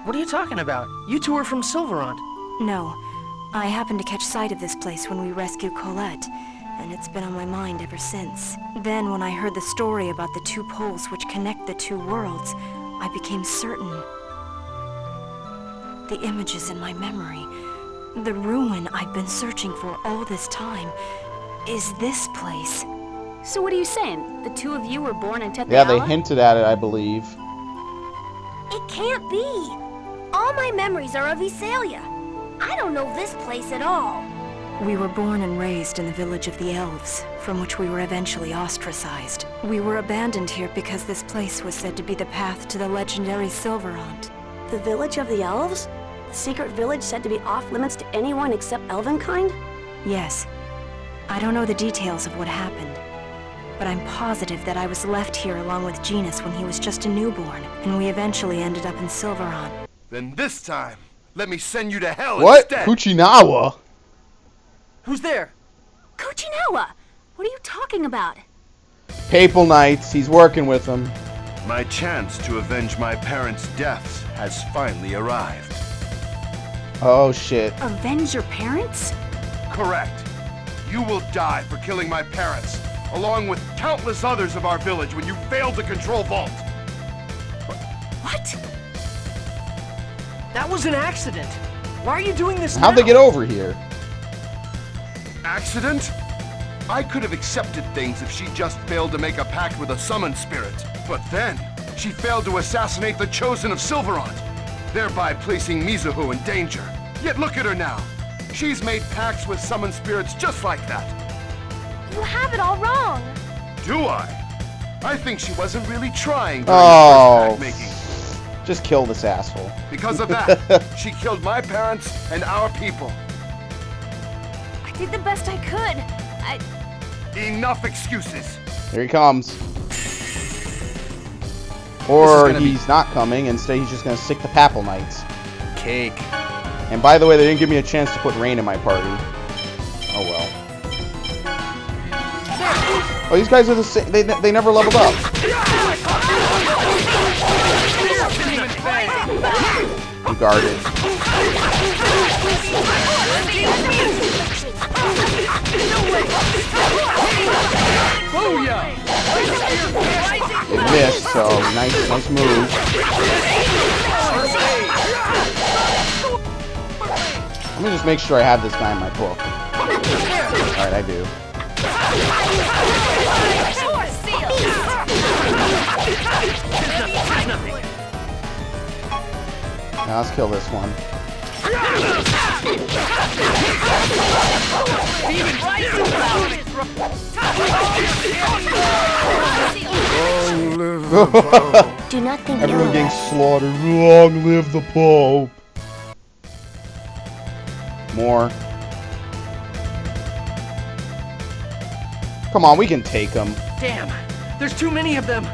What are you talking about? You two are from Silverant. No. I happened to catch sight of this place when we rescued Colette, and it's been on my mind ever since. Then, when I heard the story about the two poles which connect the two worlds, I became certain. The images in my memory, the ruin I've been searching for all this time, is this place. So what are you saying? The two of you were born in Tetheala? Yeah, they hinted at it, I believe. It can't be. All my memories are of Iselia. I don't know this place at all. We were born and raised in the village of the Elves, from which we were eventually ostracized. We were abandoned here because this place was said to be the path to the legendary Silverant. The village of the Elves? A secret village said to be off-limits to anyone except Elvenkind? Yes. I don't know the details of what happened, but I'm positive that I was left here along with Genus when he was just a newborn, and we eventually ended up in Silverant. Then this time, let me send you to hell What? instead. Kuchinawa? Who's there? Kuchinawa! What are you talking about? Papal Knights. He's working with them. My chance to avenge my parents' deaths has finally arrived. Oh, shit. Avenge your parents? Correct. You will die for killing my parents, along with countless others of our village when you failed to control Vault. What? That was an accident. Why are you doing this How'd now? they get over here? Accident? I could have accepted things if she just failed to make a pact with a summon spirit. But then, she failed to assassinate the Chosen of Silverant, thereby placing Mizuho in danger. Yet look at her now. She's made pacts with summon spirits just like that. You have it all wrong. Do I? I think she wasn't really trying during Oh. the first pact making. Just kill this asshole. Because of that, she killed my parents and our people. I did the best I could. Enough excuses. Here he comes. Or he's not coming. Instead, he's just going to stick the Papal Knights. Cake. And by the way, they didn't give me a chance to put Rain in my party. Oh well. Oh, these guys are the same. They never leveled up. You guarded. It missed, so nice move. Let me just make sure I have this guy in my book. Alright, I do. Now let's kill this one. Do not think Everyone getting slaughtered. Long live the Pope. More. Come on, we can take them. Damn, there's too many of them.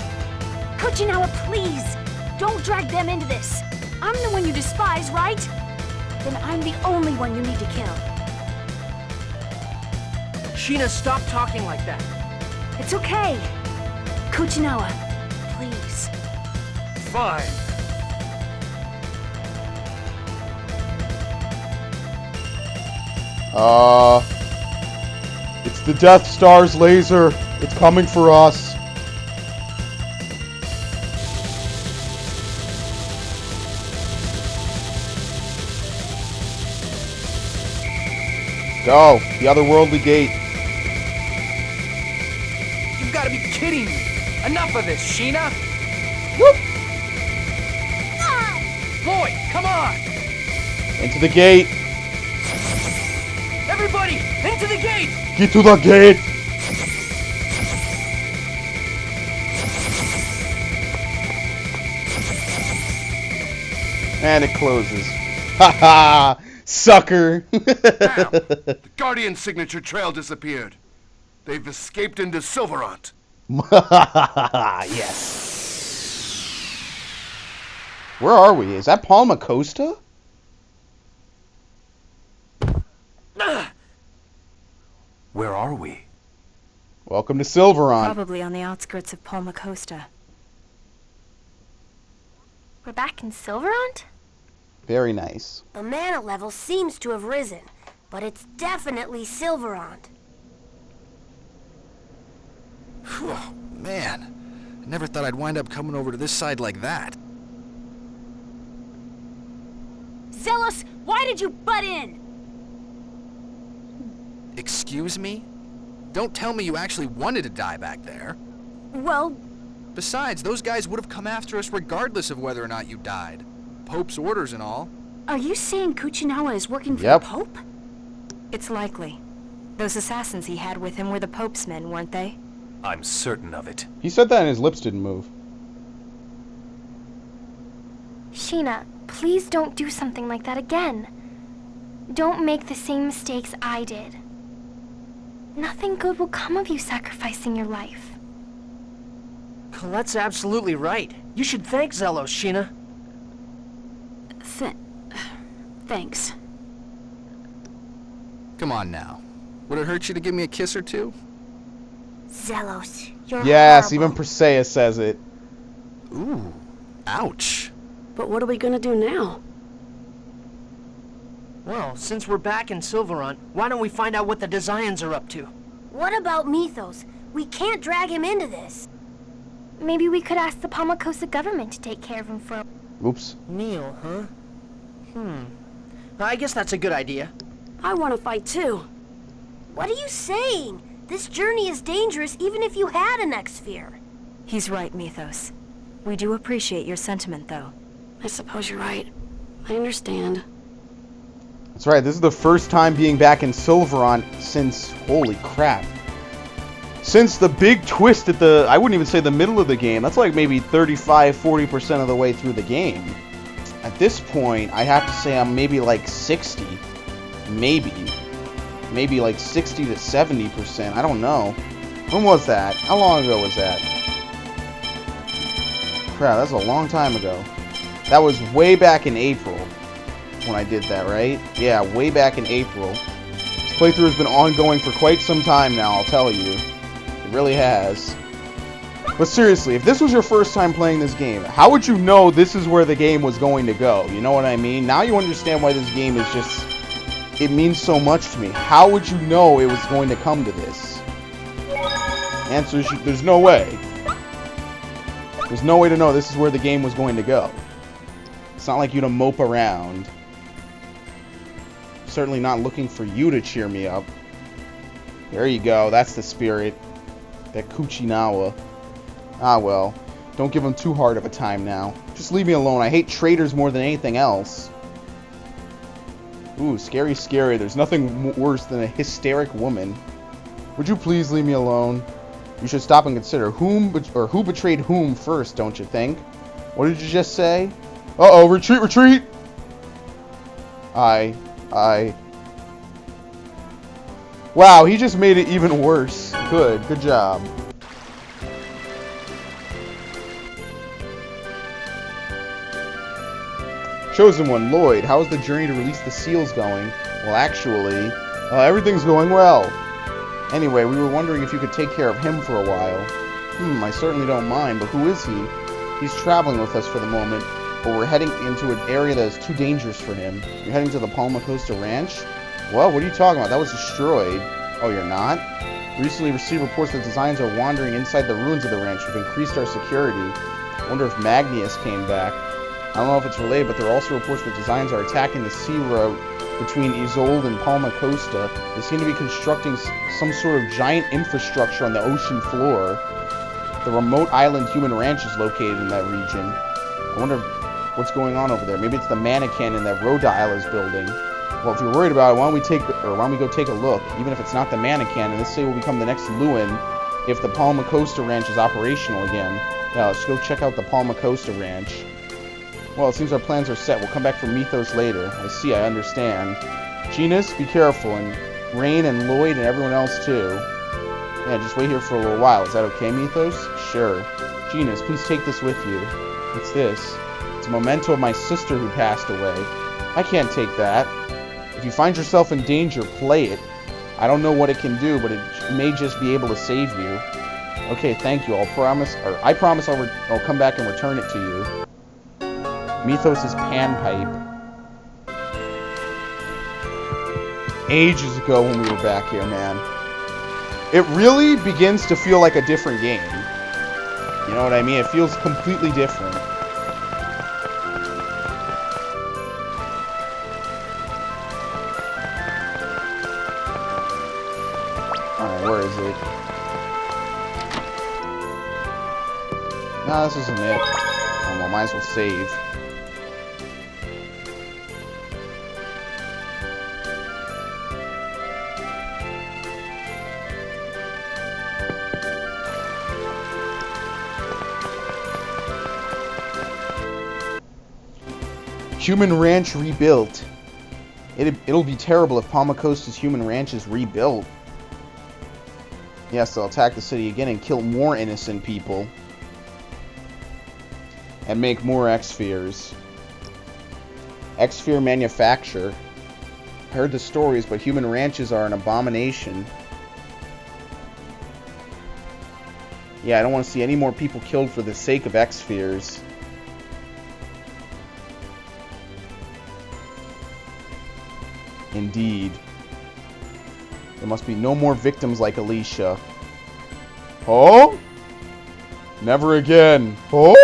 Kuchinawa, please! Don't drag them into this. I'm the one you despise, right? Then I'm the only one you need to kill. Sheena, stop talking like that. It's okay. Kuchinawa, please. Fine. It's the Death Star's laser. It's coming for us. Go. The otherworldly gate. You've got to be kidding me. Enough of this, Sheena. Whoop. Boy, come on. Into the gate. Everybody, into the gate. Get to the gate. And it closes. Haha. Sucker. Now, the Guardian signature trail disappeared. They've escaped into Silverant. Yes. Where are we? Is that Palma Costa? Where are we? Welcome to Silverant. Probably on the outskirts of Palma Costa. We're back in Silverant? Very nice. The mana level seems to have risen, but it's definitely Silverant. Whew, man, I never thought I'd wind up coming over to this side like that. Zelos, why did you butt in? Excuse me? Don't tell me you actually wanted to die back there. Well, Besides, those guys would have come after us regardless of whether or not you died. Pope's orders and all. are you saying Kuchinawa is working for Yep. the Pope? It's likely. Those assassins he had with him were the Pope's men, weren't they? I'm certain of it. He said that and his lips didn't move. Sheena, please don't do something like that again. Don't make the same mistakes I did. Nothing good will come of you sacrificing your life. Colette's absolutely right. You should thank Zelos, Sheena. Thanks. Come on now. Would it hurt you to give me a kiss or two? Zelos, you're Yes, horrible. even Perseus says it. Ooh, ouch. But what are we gonna do now? Well, since we're back in Silverant, why don't we find out what the Desians are up to? What about Mythos? We can't drag him into this. Maybe we could ask the Palmacosta government to take care of him for Oops. Neil, huh? I guess that's a good idea. I want to fight too. What are you saying? This journey is dangerous even if you had an X-Sphere. He's right, Mythos. We do appreciate your sentiment, though. I suppose you're right. I understand. That's right, this is the first time being back in Silverant since, holy crap. Since the big twist at the, I wouldn't even say the middle of the game. That's like maybe 35-40% of the way through the game. At this point, I have to say I'm maybe like 60. Maybe like 60 to 70%. I don't know. When was that? How long ago was that? Crap, that's a long time ago. That was way back in April when I did that, right? Yeah, way back in April. This playthrough has been ongoing for quite some time now, I'll tell you. It really has. But seriously, if this was your first time playing this game, how would you know this is where the game was going to go? You know what I mean? Now you understand why this game is just... It means so much to me. How would you know it was going to come to this? Answer is, there's no way. There's no way to know this is where the game was going to go. It's not like you to mope around. Certainly not looking for you to cheer me up. There you go. That's the spirit. That Kuchinawa. Ah, well. Don't give him too hard of a time now. Just leave me alone. I hate traitors more than anything else. Ooh, scary, scary. There's nothing worse than a hysteric woman. Would you please leave me alone? You should stop and consider who betrayed whom first, don't you think? What did you just say? Uh-oh, retreat, retreat! Wow, he just made it even worse. Good job. Chosen one, Lloyd, how is the journey to release the seals going? Well, actually, everything's going well. Anyway, we were wondering if you could take care of him for a while. I certainly don't mind, but who is he? He's traveling with us for the moment, but we're heading into an area that is too dangerous for him. You're heading to the Palmacosta Ranch? Well, what are you talking about? That was destroyed. Oh, you're not? Recently received reports that Desians are wandering inside the ruins of the ranch. We've increased our security. I wonder if Magnius came back. I don't know if it's related, but there are also reports that Desians are attacking the sea route between Isolde and Palmacosta. They seem to be constructing some sort of giant infrastructure on the ocean floor. The remote island human ranch is located in that region. I wonder what's going on over there. Maybe it's the mannequin in that Rhodile is building. Well, if you're worried about it, why don't we go take a look? Even if it's not the mannequin, and this say will become the next Lewin if the Palmacosta Ranch is operational again. Yeah, let's go check out the Palmacosta Ranch. Well, it seems our plans are set. We'll come back for Mythos later. I see, I understand. Genus, be careful, and Rain and Lloyd and everyone else too. Yeah, just wait here for a little while. Is that okay, Mythos? Sure. Genus, please take this with you. What's this? It's a memento of my sister who passed away. I can't take that. If you find yourself in danger, play it. I don't know what it can do, but it may just be able to save you. Okay, thank you. I promise I'll come back and return it to you. Mythos' panpipe. ages ago when we were back here, man. It really begins to feel like a different game. You know what I mean? It feels completely different. Alright, where is it? No, this isn't it. Oh, well, might as well save. Human Ranch rebuilt. It'll be terrible if Palma Costa's human ranch is rebuilt. Yes, they'll attack the city again and kill more innocent people. And make more X-Spheres. X-Sphere manufacture. I heard the stories, but human ranches are an abomination. Yeah, I don't want to see any more people killed for the sake of X-Spheres. Indeed. There must be no more victims like Alicia. Oh? Never again. Oh?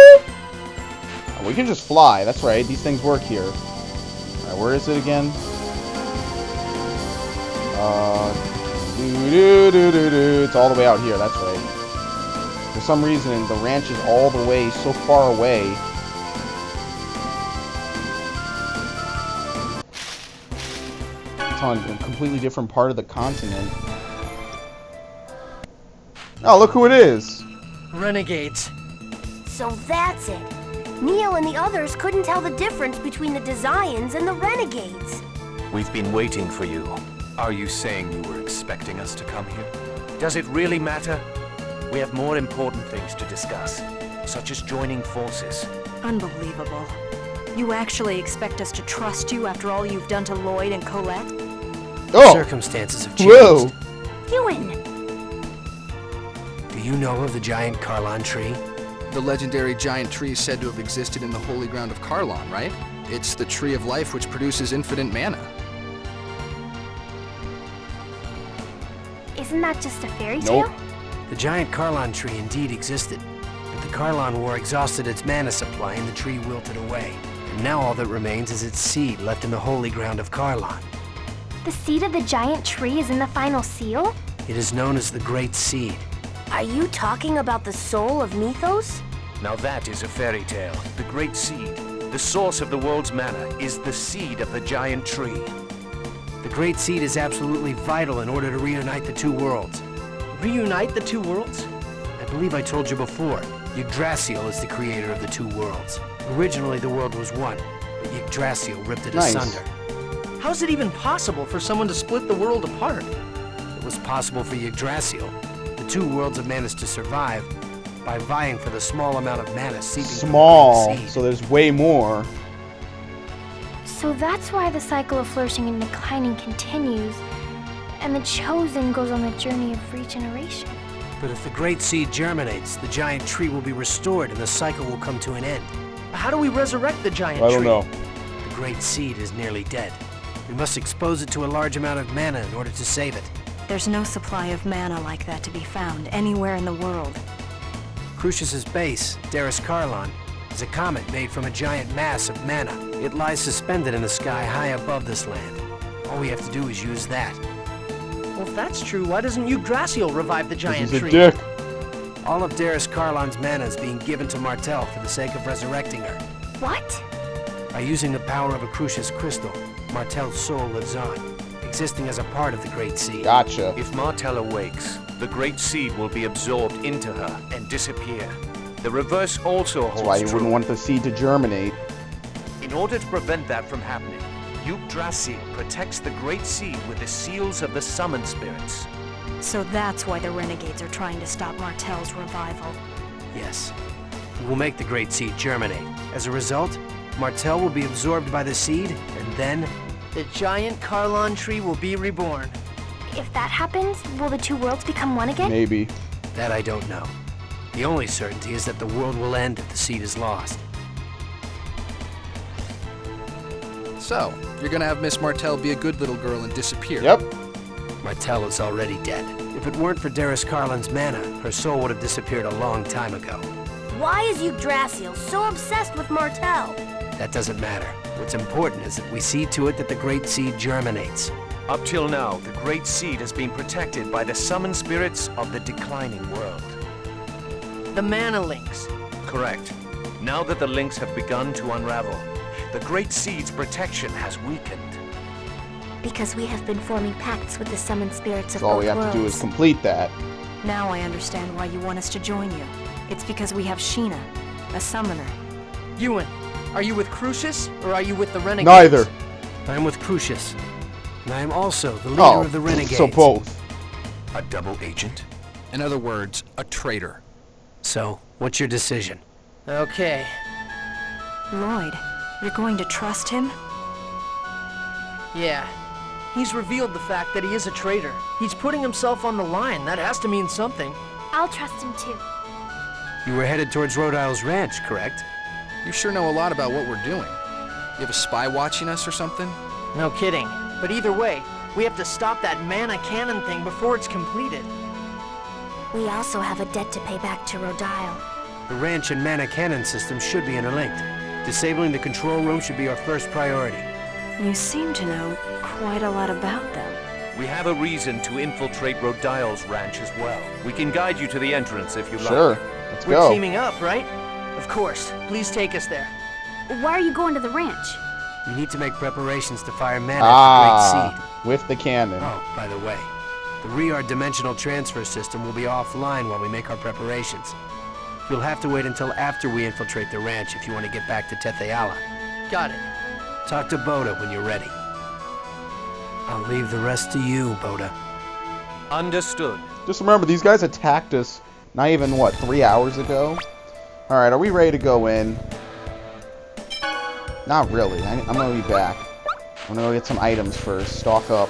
Oh, we can just fly. That's right. These things work here. Alright, where is it again? It's all the way out here. That's right. For some reason, the ranch is all the way so far away. On a completely different part of the continent. Oh, look who it is! Renegades. So that's it. Neo and the others couldn't tell the difference between the Desians and the Renegades. We've been waiting for you. Are you saying you were expecting us to come here? Does it really matter? We have more important things to discuss, such as joining forces. Unbelievable. You actually expect us to trust you after all you've done to Lloyd and Colette? Oh! Circumstances have changed. Whoa! Ewan! Do you know of the giant Carlon tree? The legendary giant tree said to have existed in the holy ground of Carlon, right? It's the tree of life which produces infinite mana. Isn't that just a fairy tale? Nope. The giant Carlon tree indeed existed, but the Carlon War exhausted its mana supply and the tree wilted away. And now all that remains is its seed left in the holy ground of Carlon. The seed of the giant tree is in the final seal? It is known as the Great Seed. Are you talking about the soul of Mythos? Now that is a fairy tale. The Great Seed, the source of the world's mana, is the seed of the giant tree. The Great Seed is absolutely vital in order to reunite the two worlds. Reunite the two worlds? I believe I told you before. Yggdrasil is the creator of the two worlds. Originally the world was one, but Yggdrasil ripped it asunder. How's it even possible for someone to split the world apart? It was possible for Yggdrasil. The two worlds have managed to survive by vying for the small amount of mana seeping Small, from the Great Seed. so there's way more. So that's why the cycle of flourishing and declining continues, and the Chosen goes on the journey of regeneration. But if the Great Seed germinates, the giant tree will be restored and the cycle will come to an end. How do we resurrect the giant tree? I don't know. The Great Seed is nearly dead. We must expose it to a large amount of mana in order to save it. There's no supply of mana like that to be found anywhere in the world. Crucius's base, Darus Carlon, is a comet made from a giant mass of mana. It lies suspended in the sky high above this land. All we have to do is use that. Well, if that's true, why doesn't Yggdrasil revive the giant He's tree? a dick. All of Darus Carlon's mana is being given to Martel for the sake of resurrecting her. What? By using the power of a Crucius crystal, Martel's soul lives on, existing as a part of the Great Seed. Gotcha. If Martel awakes, the Great Seed will be absorbed into her and disappear. The reverse also That's holds why you true. wouldn't want the seed to germinate. In order to prevent that from happening, Yggdrasil protects the Great Seed with the seals of the Summon Spirits. So that's why the Renegades are trying to stop Martel's revival. Yes. We will make the Great Seed germinate. As a result, Martel will be absorbed by the seed, and then... The giant Carlon tree will be reborn. If that happens, will the two worlds become one again? Maybe. That I don't know. The only certainty is that the world will end if the seed is lost. So, you're gonna have Miss Martell be a good little girl and disappear. Yep. Martell is already dead. If it weren't for Darius Carlin's mana, her soul would have disappeared a long time ago. Why is Yggdrasil so obsessed with Martell? That doesn't matter. What's important is that we see to it that the Great Seed germinates. Up till now, the Great Seed has been protected by the summoned spirits of the declining world. The mana links. Correct. Now that the links have begun to unravel, the Great Seed's protection has weakened. Because we have been forming pacts with the summoned spirits of So all both we have worlds. to do is complete that. Now I understand why you want us to join you. It's because we have Sheena, a summoner. Ewan, are you with Crucius, or are you with the Renegades? Neither. I'm with Crucius, and I am also the leader of the Renegades. So both. A double agent? In other words, a traitor. So, what's your decision? Okay. Lloyd, you're going to trust him? Yeah. He's revealed the fact that he is a traitor. He's putting himself on the line. That has to mean something. I'll trust him too. You were headed towards Rhode Isle's ranch, correct? You sure know a lot about what we're doing. You have a spy watching us or something? No kidding. But either way, we have to stop that mana cannon thing before it's completed. We also have a debt to pay back to Rhode Isle. The ranch and mana cannon system should be interlinked. Disabling the control room should be our first priority. You seem to know quite a lot about them. We have a reason to infiltrate Rodile's ranch as well. We can guide you to the entrance if you like. Sure. Let's We're go. teaming up, right? Of course. Please take us there. Why are you going to the ranch? You need to make preparations to fire mana at the Great Seed. With the cannon. Oh, by the way, the Riard dimensional transfer system will be offline while we make our preparations. You'll have to wait until after we infiltrate the ranch if you want to get back to Tetheala. Got it. Talk to Boda when you're ready. I'll leave the rest to you, Boda. Understood. Just remember, these guys attacked us not even, what, 3 hours ago? Alright, are we ready to go in? Not really. I'm gonna be back. I'm gonna go get some items first. Stock up.